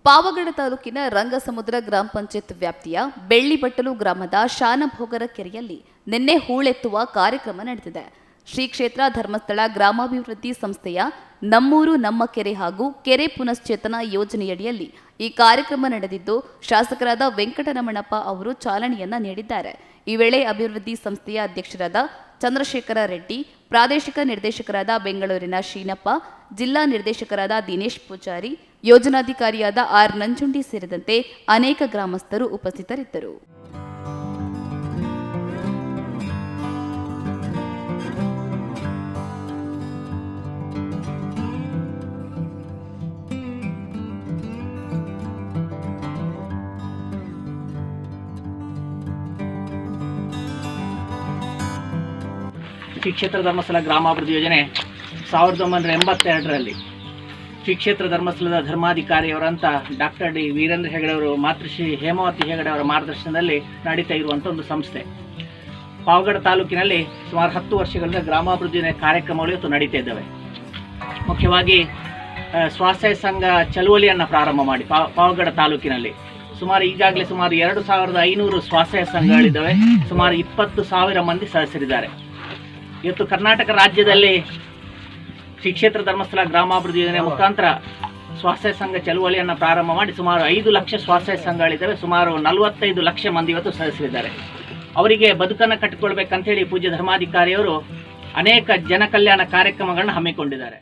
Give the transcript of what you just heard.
ಪಾವಗಡ ತಾಲೂಕಿನ ರಂಗಸಮುದ್ರ ಗ್ರಾಮ ಪಂಚಾಯತ್ ವ್ಯಾಪ್ತಿಯ ಬೆಳ್ಳಿಬಟ್ಟಲು ಗ್ರಾಮದ ಶಾನಭೋಗರ ಕೆರೆಯಲ್ಲಿ ನಿನ್ನೆ ಹೂಳೆತ್ತುವ ಕಾರ್ಯಕ್ರಮ ನಡೆದಿದೆ. ಶ್ರೀ ಕ್ಷೇತ್ರ ಧರ್ಮಸ್ಥಳ ಗ್ರಾಮಾಭಿವೃದ್ಧಿ ಸಂಸ್ಥೆಯ ನಮ್ಮೂರು ನಮ್ಮ ಕೆರೆ ಹಾಗೂ ಕೆರೆ ಪುನಶ್ಚೇತನ ಯೋಜನೆಯಡಿಯಲ್ಲಿ ಈ ಕಾರ್ಯಕ್ರಮ ನಡೆದಿದ್ದು, ಶಾಸಕರಾದ ವೆಂಕಟರಮಣಪ್ಪ ಅವರು ಚಾಲನೆಯನ್ನ ನೀಡಿದ್ದಾರೆ. ಈ ವೇಳೆ ಅಭಿವೃದ್ಧಿ ಸಂಸ್ಥೆಯ ಅಧ್ಯಕ್ಷರಾದ ಚಂದ್ರಶೇಖರ ರೆಡ್ಡಿ, ಪ್ರಾದೇಶಿಕ ನಿರ್ದೇಶಕರಾದ ಬೆಂಗಳೂರಿನ ಶೀನಪ್ಪ, ಜಿಲ್ಲಾ ನಿರ್ದೇಶಕರಾದ ದಿನೇಶ್ ಪೂಜಾರಿ, ಯೋಜನಾಧಿಕಾರಿಯಾದ ಆರ್ ನಂಜುಂಡಿ ಸೇರಿದಂತೆ ಅನೇಕ ಗ್ರಾಮಸ್ಥರು ಉಪಸ್ಥಿತರಿದ್ದರು. ಶ್ರೀ ಕ್ಷೇತ್ರ ಧರ್ಮಸ್ಥಳ ಗ್ರಾಮಾಭಿವೃದ್ಧಿ ಯೋಜನೆ 1982ರಲ್ಲಿ ಶ್ರೀ ಕ್ಷೇತ್ರ ಧರ್ಮಸ್ಥಳದ ಧರ್ಮಾಧಿಕಾರಿಯವರಂತ ಡಾಕ್ಟರ್ ಡಿ ವೀರೇಂದ್ರ ಹೆಗಡೆ ಅವರು, ಮಾತೃಶ್ರೀ ಹೇಮಾವತಿ ಹೆಗಡೆ ಅವರ ಮಾರ್ಗದರ್ಶನದಲ್ಲಿ ನಡೀತಾ ಇರುವಂಥ ಒಂದು ಸಂಸ್ಥೆ. ಪಾವಗಡ ತಾಲೂಕಿನಲ್ಲಿ ಸುಮಾರು 10 ವರ್ಷಗಳಿಂದ ಗ್ರಾಮಾಭಿವೃದ್ಧಿ ಕಾರ್ಯಕ್ರಮಗಳು ಇವತ್ತು ನಡೀತಾ ಇದ್ದಾವೆ. ಮುಖ್ಯವಾಗಿ ಸ್ವಸಹಾಯ ಸಂಘ ಚಳುವಳಿಯನ್ನು ಪ್ರಾರಂಭ ಮಾಡಿ ಪಾವಗಡ ತಾಲೂಕಿನಲ್ಲಿ ಈಗಾಗಲೇ ಸುಮಾರು 2500 ಸ್ವಸಹಾಯ ಸಂಘಗಳಿದ್ದಾವೆ. ಸುಮಾರು 20,000 ಮಂದಿ ಸದಸ್ಯರಿದ್ದಾರೆ. ಇವತ್ತು ಕರ್ನಾಟಕ ರಾಜ್ಯದಲ್ಲಿ ಶ್ರೀ ಕ್ಷೇತ್ರ ಧರ್ಮಸ್ಥಳ ಗ್ರಾಮಾಭಿವೃದ್ಧಿ ಯೋಜನೆ ಮುಖಾಂತರ ಸ್ವಸಹಾಯ ಸಂಘ ಚಳುವಳಿಯನ್ನು ಪ್ರಾರಂಭ ಮಾಡಿ ಸುಮಾರು 5 ಲಕ್ಷ ಸ್ವಸಹಾಯ ಸಂಘಗಳಿದ್ದಾವೆ. ಸುಮಾರು 45 ಲಕ್ಷ ಮಂದಿ ಇವತ್ತು ಸದಸ್ಯರಿದ್ದಾರೆ. ಅವರಿಗೆ ಬದುಕನ್ನು ಕಟ್ಟಿಕೊಳ್ಬೇಕಂತೇಳಿ ಪೂಜ್ಯ ಧರ್ಮಾಧಿಕಾರಿಯವರು ಅನೇಕ ಜನ ಕಲ್ಯಾಣ ಕಾರ್ಯಕ್ರಮಗಳನ್ನು ಹಮ್ಮಿಕೊಂಡಿದ್ದಾರೆ.